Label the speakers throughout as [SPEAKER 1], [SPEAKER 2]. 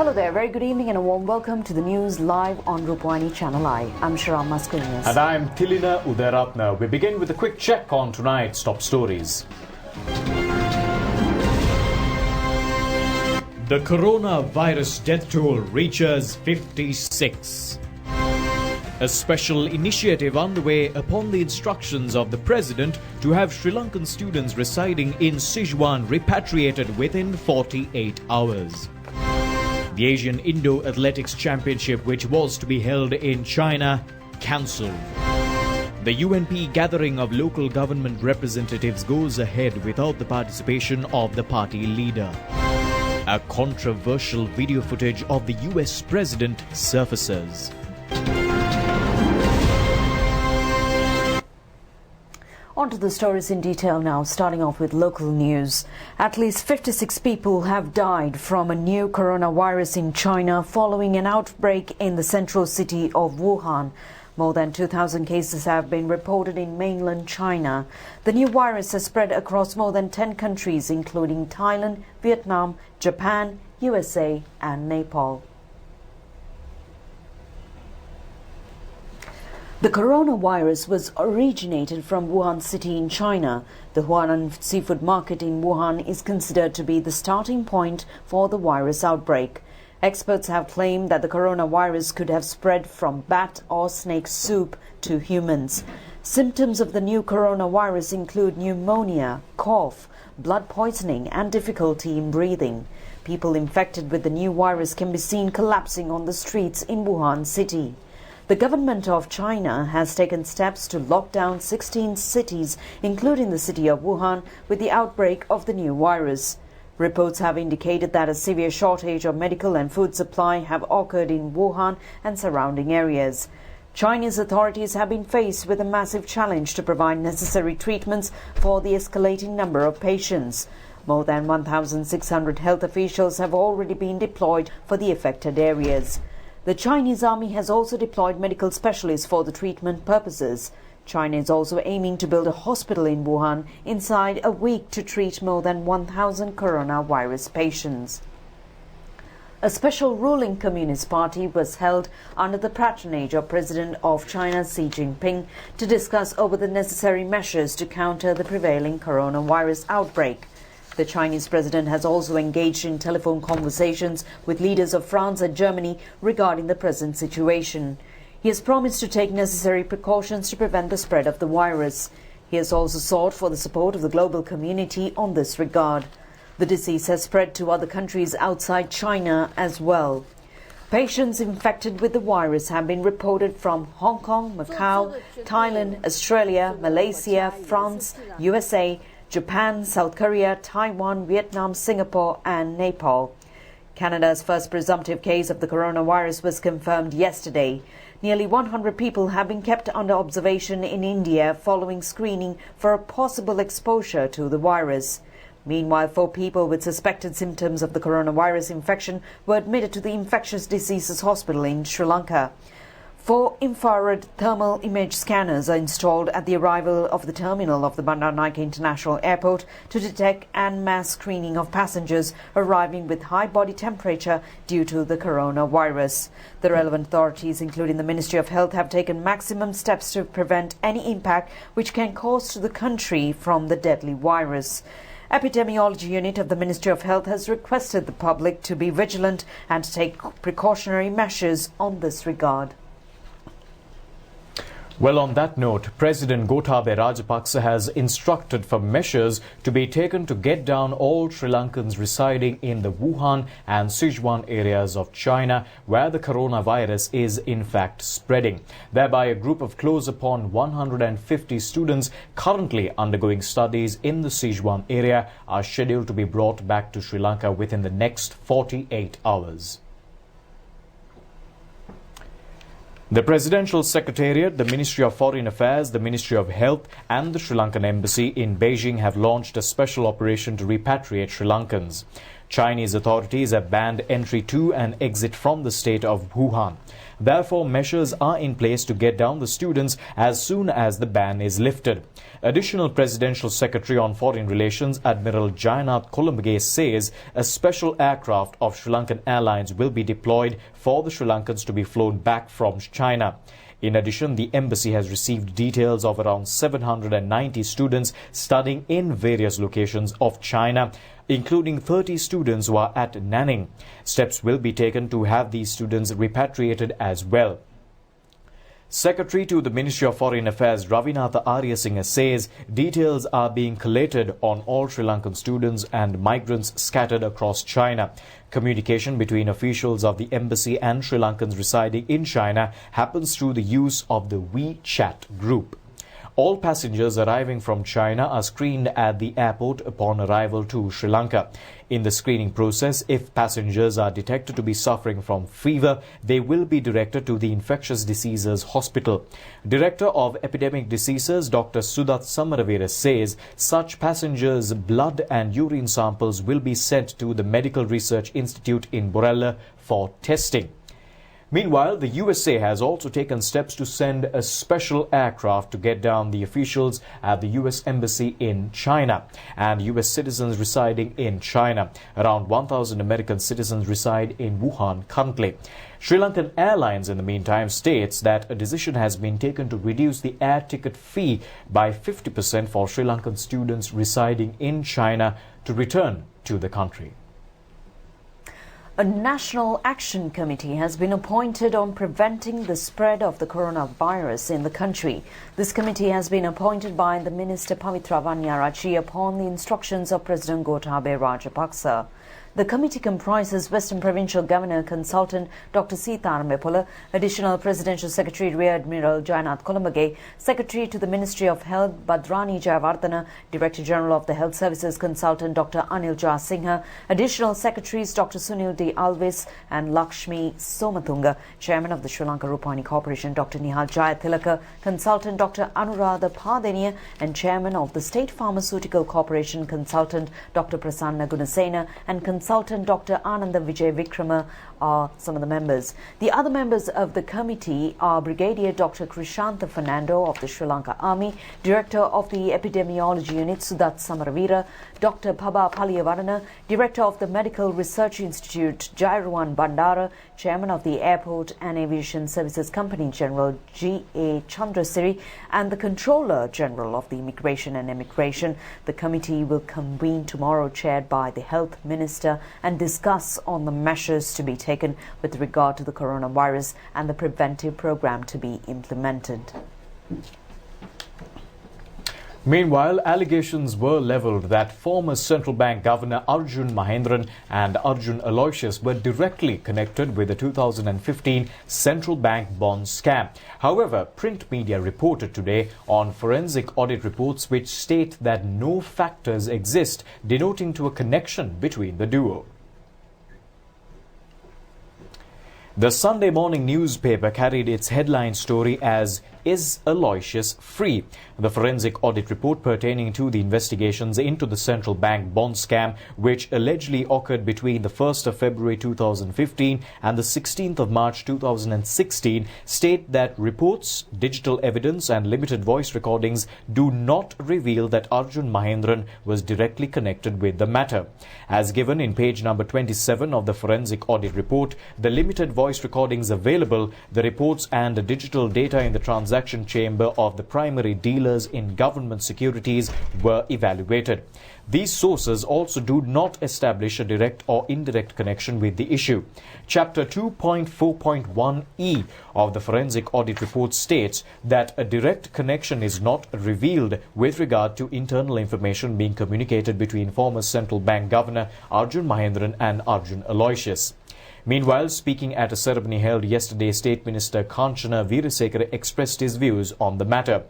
[SPEAKER 1] Hello there, very good evening and a warm welcome to the news live on Rupavahini Channel I. I'm Shara Mascarenhas.
[SPEAKER 2] And I'm Tilina Udayaratna. We begin with a quick check on tonight's top stories. The coronavirus death toll reaches 56. A special initiative underway upon the instructions of the President to have Sri Lankan students residing in Sichuan repatriated within 48 hours. The Asian Indo Athletics Championship, which was to be held in China, cancelled. The UNP gathering of local government representatives goes ahead without the participation of the party leader. A controversial video footage of the US President surfaces.
[SPEAKER 1] On to the stories in detail now, starting off with local news. At least 56 people have died from a new coronavirus in China following an outbreak in the central city of Wuhan. More than 2,000 cases have been reported in mainland China. The new virus has spread across more than 10 countries, including Thailand, Vietnam, Japan, USA and Nepal. The coronavirus was originated from Wuhan city in China. The Huanan seafood market in Wuhan is considered to be the starting point for the virus outbreak. Experts have claimed that the coronavirus could have spread from bat or snake soup to humans. Symptoms of the new coronavirus include pneumonia, cough, blood poisoning and difficulty in breathing. People infected with the new virus can be seen collapsing on the streets in Wuhan city. The government of China has taken steps to lock down 16 cities, including the city of Wuhan, with the outbreak of the new virus. Reports have indicated that a severe shortage of medical and food supply have occurred in Wuhan and surrounding areas. Chinese authorities have been faced with a massive challenge to provide necessary treatments for the escalating number of patients. More than 1,600 health officials have already been deployed for the affected areas. The Chinese army has also deployed medical specialists for the treatment purposes. China is also aiming to build a hospital in Wuhan inside a week to treat more than 1,000 coronavirus patients. A special ruling Communist Party was held under the patronage of President of China Xi Jinping to discuss over the necessary measures to counter the prevailing coronavirus outbreak. The Chinese president has also engaged in telephone conversations with leaders of France and Germany regarding the present situation. He has promised to take necessary precautions to prevent the spread of the virus. He has also sought for the support of the global community on this regard. The disease has spread to other countries outside China as well. Patients infected with the virus have been reported from Hong Kong, Macau, Thailand, Australia, Malaysia, France, USA, Japan, South Korea, Taiwan, Vietnam, Singapore and Nepal. Canada's first presumptive case of the coronavirus was confirmed yesterday. Nearly 100 people have been kept under observation in India following screening for a possible exposure to the virus. Meanwhile, 4 people with suspected symptoms of the coronavirus infection were admitted to the infectious diseases hospital in Sri Lanka. 4 infrared thermal image scanners are installed at the arrival of the terminal of the Bandaranaike International Airport to detect en masse screening of passengers arriving with high body temperature due to the coronavirus. The relevant authorities, including the Ministry of Health, have taken maximum steps to prevent any impact which can cause to the country from the deadly virus. Epidemiology Unit of the Ministry of Health has requested the public to be vigilant and to take precautionary measures on this regard.
[SPEAKER 2] Well, on that note, President Gotabaya Rajapaksa has instructed for measures to be taken to get down all Sri Lankans residing in the Wuhan and Sichuan areas of China where the coronavirus is in fact spreading. Thereby, a group of close upon 150 students currently undergoing studies in the Sichuan area are scheduled to be brought back to Sri Lanka within the next 48 hours. The Presidential Secretariat, the Ministry of Foreign Affairs, the Ministry of Health and the Sri Lankan Embassy in Beijing have launched a special operation to repatriate Sri Lankans. Chinese authorities have banned entry to and exit from the state of Wuhan. Therefore, measures are in place to get down the students as soon as the ban is lifted. Additional Presidential Secretary on Foreign Relations Admiral Jayanath Columbage says a special aircraft of Sri Lankan Airlines will be deployed for the Sri Lankans to be flown back from China. In addition, the embassy has received details of around 790 students studying in various locations of China, including 30 students who are at Nanning. Steps will be taken to have these students repatriated as well. Secretary to the Ministry of Foreign Affairs Ravinatha Aryasinghe says details are being collated on all Sri Lankan students and migrants scattered across China. Communication between officials of the embassy and Sri Lankans residing in China happens through the use of the WeChat group. All passengers arriving from China are screened at the airport upon arrival to Sri Lanka. In the screening process, if passengers are detected to be suffering from fever, they will be directed to the Infectious Diseases Hospital. Director of Epidemic Diseases Dr. Sudath Samaravira says such passengers' blood and urine samples will be sent to the Medical Research Institute in Borella for testing. Meanwhile, the USA has also taken steps to send a special aircraft to get down the officials at the US Embassy in China and US citizens residing in China. Around 1,000 American citizens reside in Wuhan currently. Sri Lankan Airlines, in the meantime, states that a decision has been taken to reduce the air ticket fee by 50% for Sri Lankan students residing in China to return to the country.
[SPEAKER 1] A National Action Committee has been appointed on preventing the spread of the coronavirus in the country. This committee has been appointed by the Minister Pavitra Vanyarachi upon the instructions of President Gotabaya Rajapaksa. The committee comprises Western Provincial Governor Consultant Dr. Sitaram Mepola, Additional Presidential Secretary Rear Admiral Jayanath Columbage, Secretary to the Ministry of Health Bhadrani Jayawardena, Director General of the Health Services Consultant Dr. Anil Singha, Additional Secretaries Dr. Sunil D. Alvis and Lakshmi Somatunga, Chairman of the Sri Lanka Rupavahini Corporation Dr. Nihal Jayathilaka, Consultant Dr. Anuradha Padenia and Chairman of the State Pharmaceutical Corporation Consultant Dr. Prasanna Gunasena and Consultant Dr. Ananda Vijay Vikrama are some of the members. The other members of the committee are Brigadier Dr. Krishantha Fernando of the Sri Lanka Army, Director of the Epidemiology Unit Sudath Samaravira, Dr. Phaba Paliyavarana, Director of the Medical Research Institute Jairuwan Bandara, Chairman of the Airport and Aviation Services Company General G.A. Chandrasiri, and the Controller General of the Immigration and Immigration. The committee will convene tomorrow, chaired by the Health Minister, and discuss on the measures to be taken with regard to the coronavirus and the preventive program to be implemented.
[SPEAKER 2] Meanwhile, allegations were levelled that former Central Bank Governor Arjun Mahendran and Arjun Aloysius were directly connected with the 2015 Central Bank bond scam. However, print media reported today on forensic audit reports which state that no factors exist denoting to a connection between the duo. The Sunday morning newspaper carried its headline story as "Is Aloysius Free?" The forensic audit report pertaining to the investigations into the central bank bond scam, which allegedly occurred between the 1st of February 2015 and the 16th of March 2016, state that reports, digital evidence and limited voice recordings do not reveal that Arjun Mahendran was directly connected with the matter. As given in page number 27 of the forensic audit report, the limited voice recordings available, the reports and the digital data in the transaction chamber of the primary dealers in government securities were evaluated. These sources also do not establish a direct or indirect connection with the issue. Chapter 2.4.1e of the forensic audit report states that a direct connection is not revealed with regard to internal information being communicated between former central bank governor Arjun Mahendran and Arjun Aloysius. Meanwhile, speaking at a ceremony held yesterday, State Minister Kanchana Veerasekara expressed his views on the matter.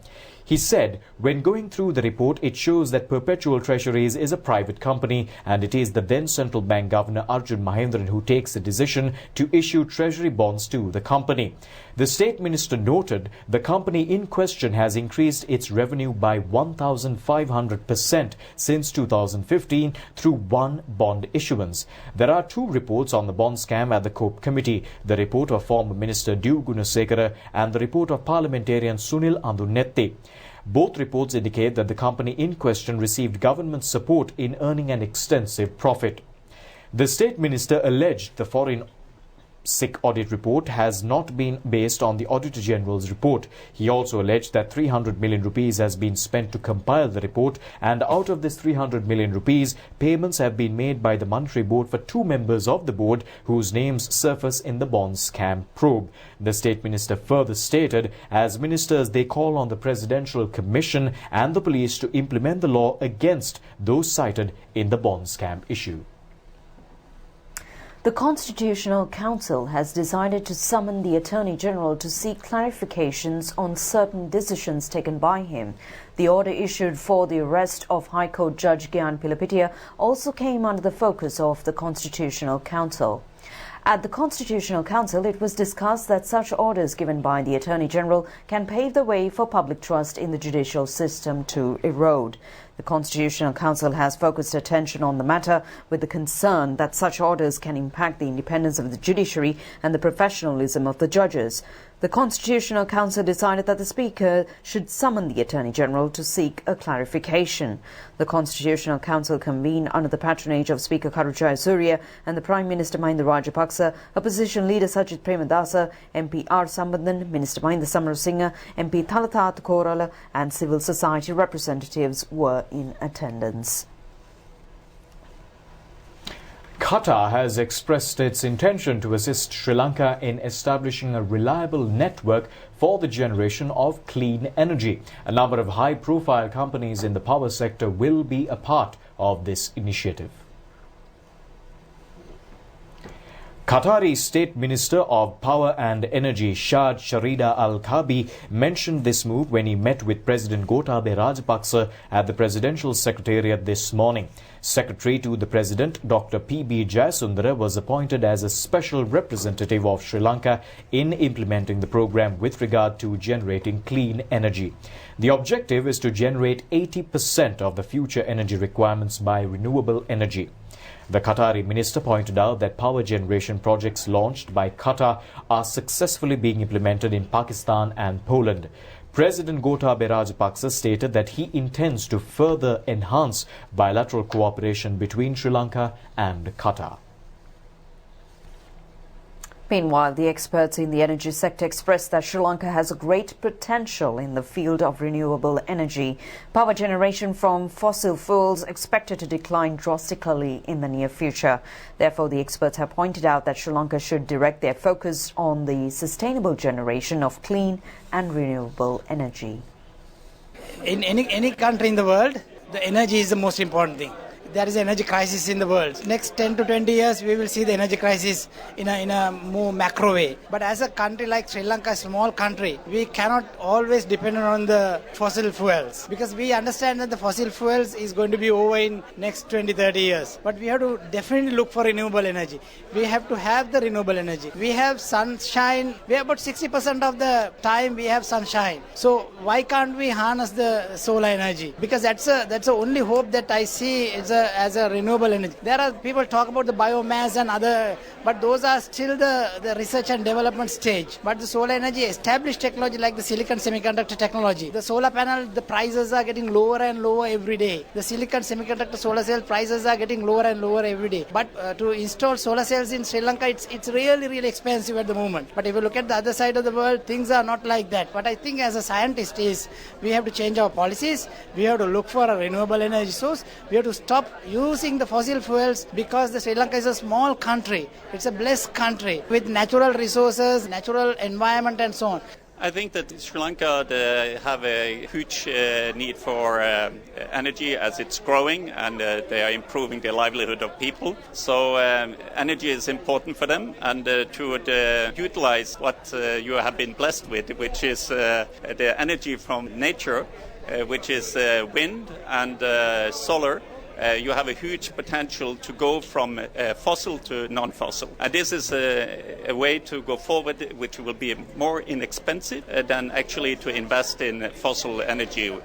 [SPEAKER 2] He said, when going through the report, it shows that Perpetual Treasuries is a private company and it is the then Central Bank Governor Arjun Mahendran who takes the decision to issue treasury bonds to the company. The State Minister noted the company in question has increased its revenue by 1,500% since 2015 through one bond issuance. There are two reports on the bond scam at the COPE committee, the report of former Minister Du Gunasekara and the report of parliamentarian Sunil Andunetti. Both reports indicate that the company in question received government support in earning an extensive profit. The State Minister alleged the foreign audit report has not been based on the Auditor General's report. He also alleged that 300 million rupees has been spent to compile the report, and out of this 300 million rupees, payments have been made by the Monetary Board for two members of the board whose names surface in the bond scam probe. The State Minister further stated, as ministers, they call on the Presidential Commission and the police to implement the law against those cited in the bond scam issue.
[SPEAKER 1] The Constitutional Council has decided to summon the Attorney General to seek clarifications on certain decisions taken by him. The order issued for the arrest of High Court Judge Gyan Pilapitiya also came under the focus of the Constitutional Council. At the Constitutional Council, it was discussed that such orders given by the Attorney General can pave the way for public trust in the judicial system to erode. The Constitutional Council has focused attention on the matter with the concern that such orders can impact the independence of the judiciary and the professionalism of the judges. The Constitutional Council decided that the Speaker should summon the Attorney General to seek a clarification. The Constitutional Council convened under the patronage of Speaker Karujaya Surya and the Prime Minister Mahinda Rajapaksa, Opposition Leader Sajith Premadasa, MP R. Sambandhan, Minister Mahinda Samarasinha, MP Thalathat Korala and civil society representatives were in attendance.
[SPEAKER 2] Qatar has expressed its intention to assist Sri Lanka in establishing a reliable network for the generation of clean energy. A number of high-profile companies in the power sector will be a part of this initiative. Qatari State Minister of Power and Energy Shad Sharida Al-Kabi mentioned this move when he met with President Gotabaya Rajapaksa at the Presidential Secretariat this morning. Secretary to the President, Dr. P.B. Jayasundara, was appointed as a special representative of Sri Lanka in implementing the program with regard to generating clean energy. The objective is to generate 80% of the future energy requirements by renewable energy. The Qatari minister pointed out that power generation projects launched by Qatar are successfully being implemented in Pakistan and Poland. President Gotabaya Rajapaksa stated that he intends to further enhance bilateral cooperation between Sri Lanka and Qatar.
[SPEAKER 1] Meanwhile, the experts in the energy sector expressed that Sri Lanka has a great potential in the field of renewable energy. Power generation from fossil fuels expected to decline drastically in the near future. Therefore, the experts have pointed out that Sri Lanka should direct their focus on the sustainable generation of clean and renewable energy.
[SPEAKER 3] In any country in the world, the energy is the most important thing. There is an energy crisis in the world. Next 10 to 20 years, we will see the energy crisis in a more macro way. But as a country like Sri Lanka, a small country, we cannot always depend on the fossil fuels, because we understand that the fossil fuels is going to be over in next 20, 30 years. But we have to definitely look for renewable energy. We have to have the renewable energy. We have sunshine. We have about 60% of the time we have sunshine. So why can't we harness the solar energy? Because that's the only hope that I see as a renewable energy. There are people talk about the biomass and other, but those are still the research and development stage. But the solar energy, established technology like the silicon semiconductor technology, the solar panel, the prices are getting lower and lower every day. The silicon semiconductor solar cell prices are getting lower and lower every day. But to install solar cells in Sri Lanka, it's really expensive at the moment. But if you look at the other side of the world, things are not like that. But I think as a scientist we have to change our policies. We have to look for a renewable energy source. We have to stop using the fossil fuels, because the Sri Lanka is a small country. It's a blessed country with natural resources, natural environment and so on.
[SPEAKER 4] I think that Sri Lanka have a huge need for energy as it's growing, and they are improving the livelihood of people. So energy is important for them, and to utilize what you have been blessed with, which is the energy from nature, which is wind and solar. You have a huge potential to go from fossil to non-fossil. And this is a way to go forward which will be more inexpensive than actually to invest in fossil energy.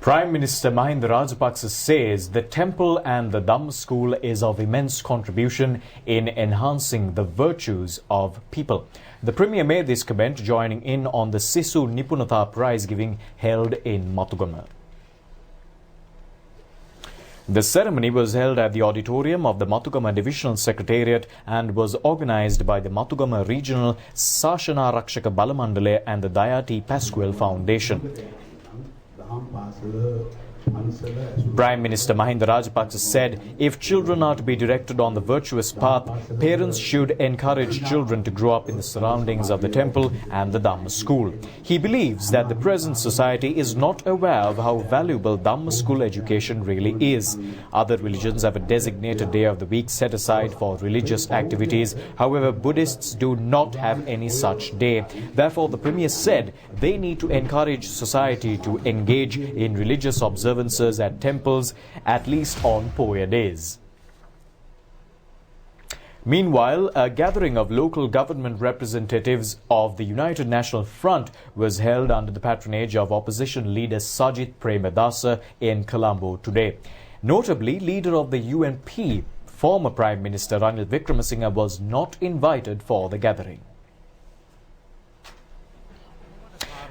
[SPEAKER 2] Prime Minister Mahinda Rajapaksa says the temple and the Dhamma school is of immense contribution in enhancing the virtues of people. The Premier made this comment joining in on the Sisu Nipunatha Prize giving held in Matugama. The ceremony was held at the auditorium of the Matugama Divisional Secretariat and was organised by the Matugama Regional Sashana Rakshaka Balamandale and the Dayati Pasquale Foundation. Prime Minister Mahinda Rajapaksa said, if children are to be directed on the virtuous path, parents should encourage children to grow up in the surroundings of the temple and the Dhamma school. He believes that the present society is not aware of how valuable Dhamma school education really is. Other religions have a designated day of the week set aside for religious activities. However, Buddhists do not have any such day. Therefore, the Premier said they need to encourage society to engage in religious observances at temples, at least on Poya days. Meanwhile, a gathering of local government representatives of the United National Front was held under the patronage of opposition leader Sajith Premadasa in Colombo today. Notably, leader of the UNP, former Prime Minister Ranil Wickremesinghe, was not invited for the gathering.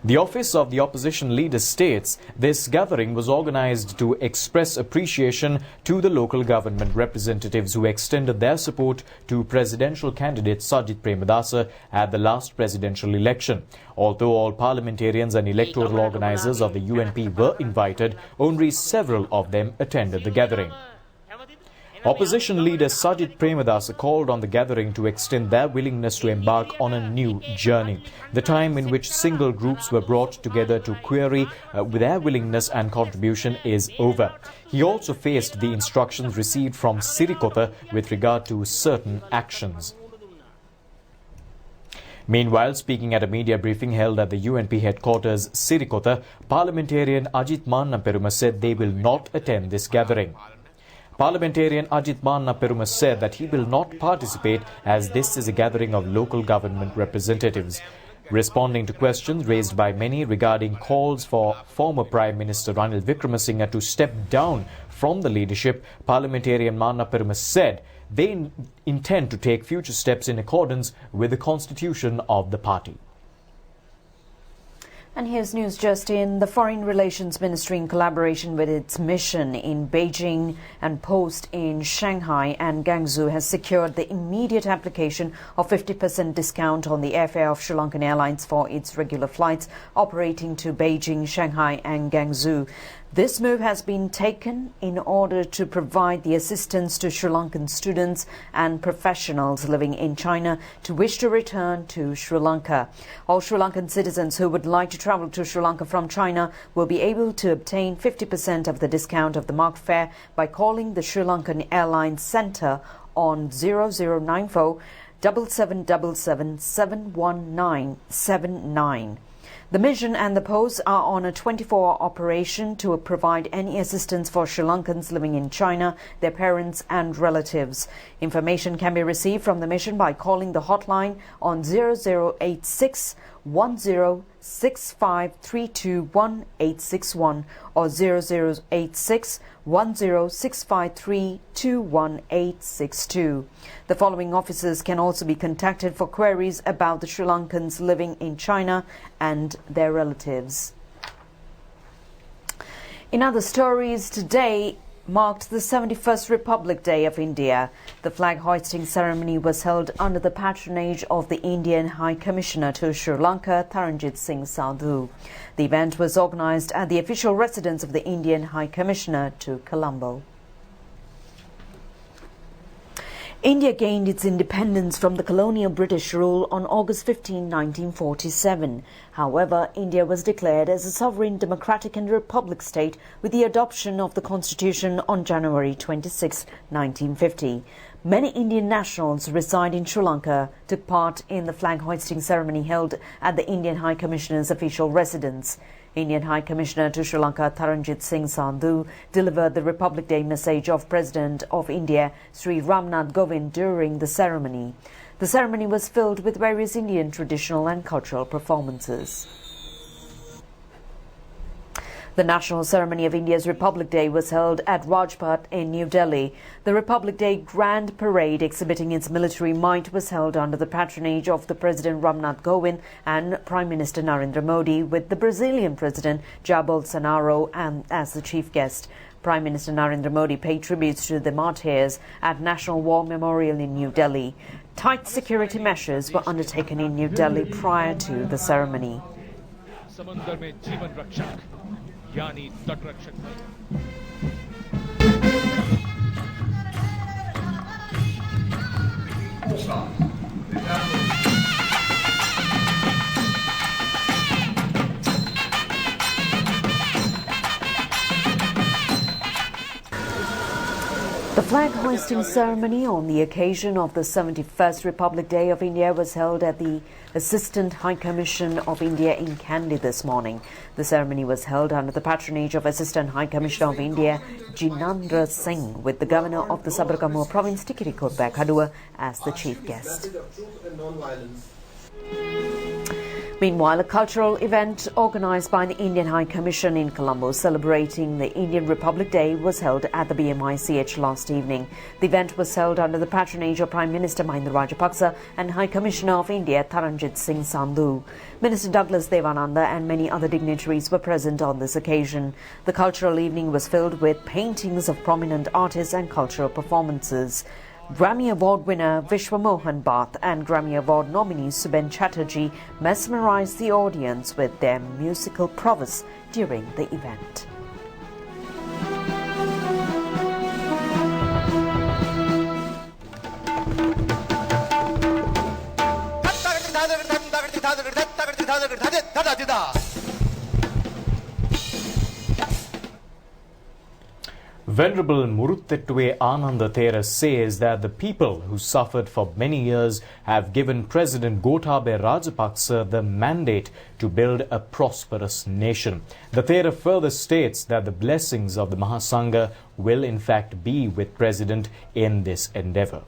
[SPEAKER 2] The office of the opposition leader states this gathering was organised to express appreciation to the local government representatives who extended their support to presidential candidate Sajith Premadasa at the last presidential election. Although all parliamentarians and electoral organisers of the UNP were invited, only several of them attended the gathering. Opposition leader Sajith Premadasa called on the gathering to extend their willingness to embark on a new journey. The time in which single groups were brought together to query their willingness and contribution is over. He also faced the instructions received from Sirikota with regard to certain actions. Meanwhile, speaking at a media briefing held at the UNP headquarters, Sirikota, parliamentarian Ajit Manna Peruma said they will not attend this gathering. Parliamentarian Ajit Manna Peruma said that he will not participate as this is a gathering of local government representatives. Responding to questions raised by many regarding calls for former Prime Minister Ranil Wickremesinghe to step down from the leadership, Parliamentarian Manna Peruma said they intend to take future steps in accordance with the constitution of the party.
[SPEAKER 1] And here's news just in. The Foreign Relations Ministry, in collaboration with its mission in Beijing and post in Shanghai and Guangzhou, has secured the immediate application of 50% discount on the airfare of Sri Lankan Airlines for its regular flights operating to Beijing, Shanghai and Guangzhou. This move has been taken in order to provide the assistance to Sri Lankan students and professionals living in China to wish to return to Sri Lanka. All Sri Lankan citizens who would like to travel to Sri Lanka from China will be able to obtain 50% of the discount of the marked fare by calling the Sri Lankan Airlines Centre on 0094 7777 71979. The mission and the post are on a 24-hour operation to provide any assistance for Sri Lankans living in China, their parents and relatives. Information can be received from the mission by calling the hotline on 0086 1065321861 or 0086 1065321862. The following officers can also be contacted for queries about the Sri Lankans living in China and their relatives. In other stories, today marked the 71st Republic Day of India. The flag hoisting ceremony was held under the patronage of the Indian High Commissioner to Sri Lanka, Taranjit Singh Sandhu. The event was organised at the official residence of the Indian High Commissioner to Colombo. India gained its independence from the colonial British rule on August 15, 1947. However, India was declared as a sovereign democratic and republic state with the adoption of the constitution on January 26, 1950. Many Indian nationals reside in Sri Lanka took part in the flag hoisting ceremony held at the Indian High Commissioner's official residence. Indian High Commissioner to Sri Lanka Taranjit Singh Sandhu delivered the Republic Day message of President of India Sri Ramnath Kovind during the ceremony. The ceremony was filled with various Indian traditional and cultural performances. The national ceremony of India's Republic Day was held at Rajpath in New Delhi. The Republic Day Grand Parade exhibiting its military might was held under the patronage of the President Ramnath Kovind and Prime Minister Narendra Modi, with the Brazilian President Jair Bolsonaro as the chief guest. Prime Minister Narendra Modi paid tributes to the martyrs at National War Memorial in New Delhi. Tight security measures were undertaken in New Delhi prior to the ceremony.
[SPEAKER 5] यानी तट रक्षक
[SPEAKER 1] The flag hoisting ceremony on the occasion of the 71st Republic Day of India was held at the Assistant High Commission of India in Kandy this morning. The ceremony was held under the patronage of Assistant High Commissioner of India Jinandra Singh, with the Governor of the Sabarkamur Province Tikiri Kodbek Hadua as the chief guest. Meanwhile, a cultural event organised by the Indian High Commission in Colombo celebrating the Indian Republic Day was held at the BMICH last evening. The event was held under the patronage of Prime Minister Mahinda Rajapaksa and High Commissioner of India Taranjit Singh Sandhu. Minister Douglas Devananda and many other dignitaries were present on this occasion. The cultural evening was filled with paintings of prominent artists and cultural performances. Grammy Award winner Vishwa Mohan Bath and Grammy Award nominee Suben Chatterjee mesmerized the audience with their musical prowess during the event.
[SPEAKER 2] Venerable Muruttettuwe Ananda Thera says that the people who suffered for many years have given President Gotabaya Rajapaksa the mandate to build a prosperous nation. The Thera further states that the blessings of the Mahasangha will in fact be with President in this endeavour.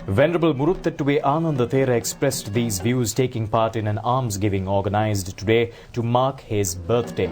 [SPEAKER 2] Venerable Muruttettuwe Ananda Thera expressed these views taking part in an almsgiving organised today to mark his birthday.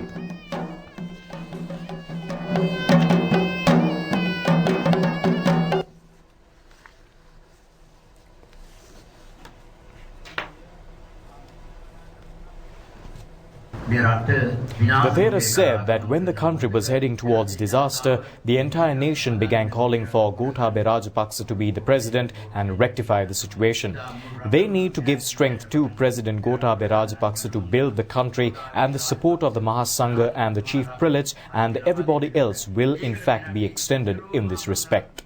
[SPEAKER 2] The Thera said that when the country was heading towards disaster, the entire nation began calling for Gotabaya Rajapaksa to be the president and rectify the situation. They need to give strength to President Gotabaya Rajapaksa to build the country, and the support of the Mahasangha and the chief prelates and everybody else will in fact be extended in this respect.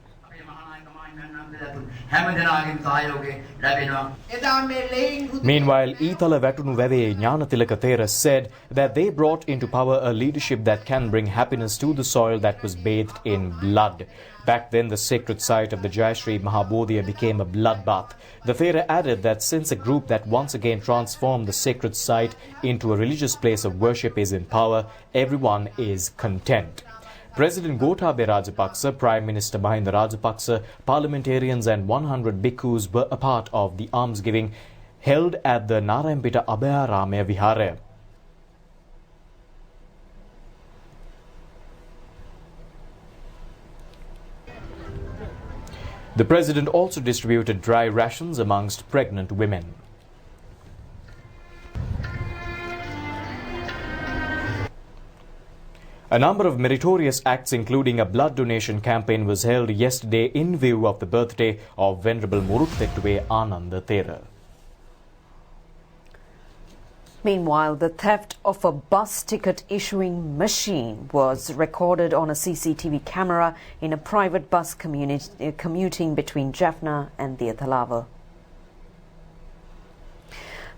[SPEAKER 2] Meanwhile, Itala Vatunu Veve Jnanatilaka Thera said that they brought into power a leadership that can bring happiness to the soil that was bathed in blood. Back then, the sacred site of the Jayashree Mahabodhiya became a bloodbath. The Thera added that since a group that once again transformed the sacred site into a religious place of worship is in power, everyone is content. President Gotabaya Rajapaksa, Prime Minister Mahinda Rajapaksa, parliamentarians and 100 bhikkhus were a part of the almsgiving held at the Narayanpeta Abhayaramaya Vihara. The President also distributed dry rations amongst pregnant women. A number of meritorious acts, including a blood donation campaign, was held yesterday in view of the birthday of Venerable Muruttettuwe Ananda Thera.
[SPEAKER 1] Meanwhile, the theft of a bus ticket issuing machine was recorded on a CCTV camera in a private bus commuting between Jaffna and Diathalava.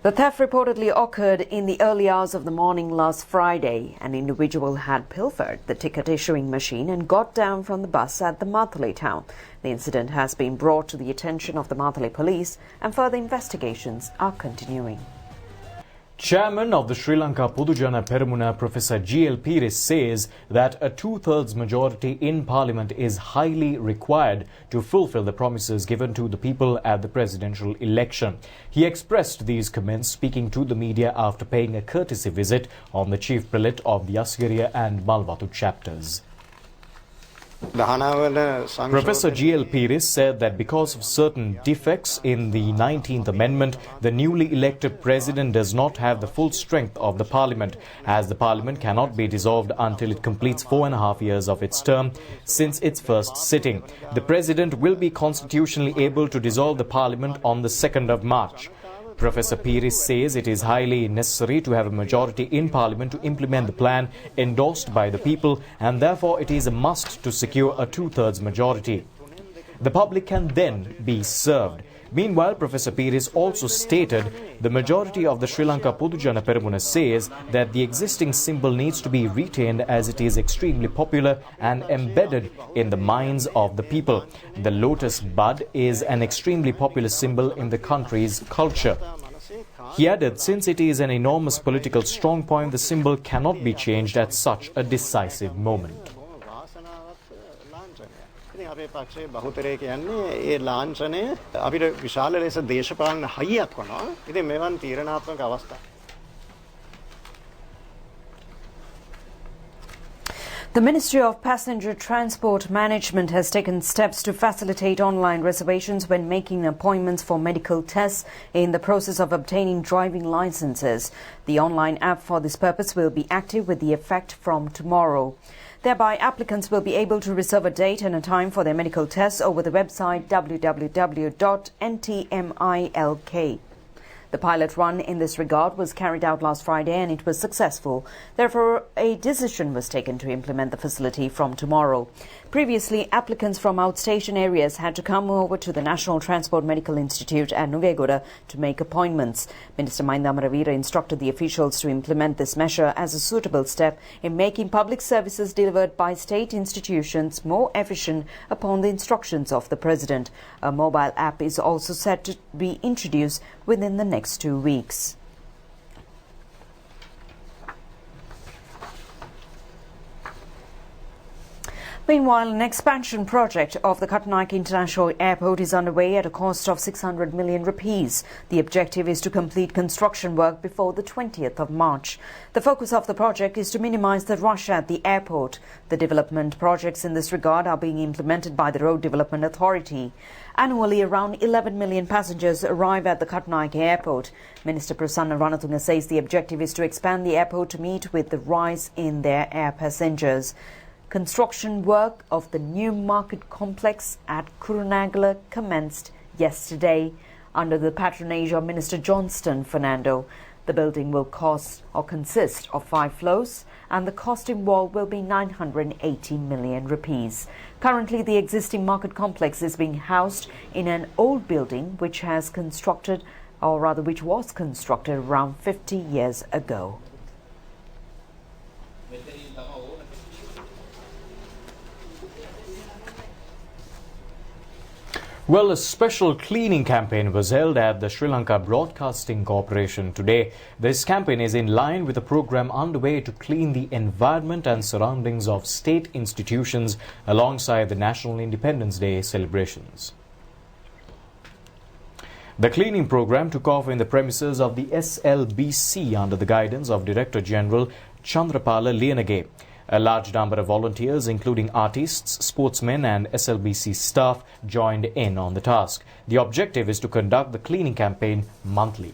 [SPEAKER 1] The theft reportedly occurred in the early hours of the morning last Friday. An individual had pilfered the ticket issuing machine and got down from the bus at the Mathale town. The incident has been brought to the attention of the Mathale police and further investigations are continuing.
[SPEAKER 2] Chairman of the Sri Lanka Podujana Peramuna, Professor G.L. Pires, says that a two-thirds majority in Parliament is highly required to fulfill the promises given to the people at the presidential election. He expressed these comments speaking to the media after paying a courtesy visit on the chief prelate of the Asgiriya and Malwatu chapters. Professor G.L. Pires said that because of certain defects in the 19th Amendment, the newly elected president does not have the full strength of the parliament, as the parliament cannot be dissolved until it completes 4.5 years of its term since its first sitting. The president will be constitutionally able to dissolve the parliament on the 2nd of March. Professor Pires says it is highly necessary to have a majority in Parliament to implement the plan endorsed by the people, and therefore it is a must to secure a two-thirds majority. The public can then be served. Meanwhile, Professor Pires also stated the majority of the Sri Lanka Podujana Peramuna says that the existing symbol needs to be retained as it is extremely popular and embedded in the minds of the people. The lotus bud is an extremely popular symbol in the country's culture. He added, since it is an enormous political strong point, the symbol cannot be changed at such a decisive moment.
[SPEAKER 6] අපේ පක්ෂයේ බහුතරය කියන්නේ ඒ ලාංඡනය අපිට විශාල ලෙස දේශපාලන හයියක් වුණා. ඉතින් මෙවන් තීරණාත්මක අවස්ථා.
[SPEAKER 1] The Ministry of Passenger Transport Management has taken steps to facilitate online reservations when making appointments for medical tests in the process of obtaining driving licenses. The online app for this purpose will be active with the effect from tomorrow. Thereby, applicants will be able to reserve a date and a time for their medical tests over the website www.ntmilk. The pilot run in this regard was carried out last Friday and it was successful. Therefore, a decision was taken to implement the facility from tomorrow. Previously, applicants from outstation areas had to come over to the National Transport Medical Institute at Nuvegoda to make appointments. Minister Mahinda Amaraveera instructed the officials to implement this measure as a suitable step in making public services delivered by state institutions more efficient upon the instructions of the President. A mobile app is also set to be introduced within the next 2 weeks. Meanwhile, an expansion project of the Kattanayake International Airport is underway at a cost of 600 million rupees. The objective is to complete construction work before the 20th of March. The focus of the project is to minimize the rush at the airport. The development projects in this regard are being implemented by the Road Development Authority. Annually, around 11 million passengers arrive at the Kattanayake Airport. Minister Prasanna Ranatunga says the objective is to expand the airport to meet with the rise in their air passengers. Construction work of the new market complex at Kurunagala commenced yesterday under the patronage of Minister Johnston Fernando. The building will consist of 5 floors and the cost involved will be 980 million rupees. Currently, the existing market complex is being housed in an old building which was constructed around 50 years ago.
[SPEAKER 2] Well, a special cleaning campaign was held at the Sri Lanka Broadcasting Corporation today. This campaign is in line with a program underway to clean the environment and surroundings of state institutions alongside the National Independence Day celebrations. The cleaning program took off in the premises of the SLBC under the guidance of Director General Chandrapala Liyanage. A large number of volunteers, including artists, sportsmen and SLBC staff, joined in on the task. The objective is to conduct the cleaning campaign monthly.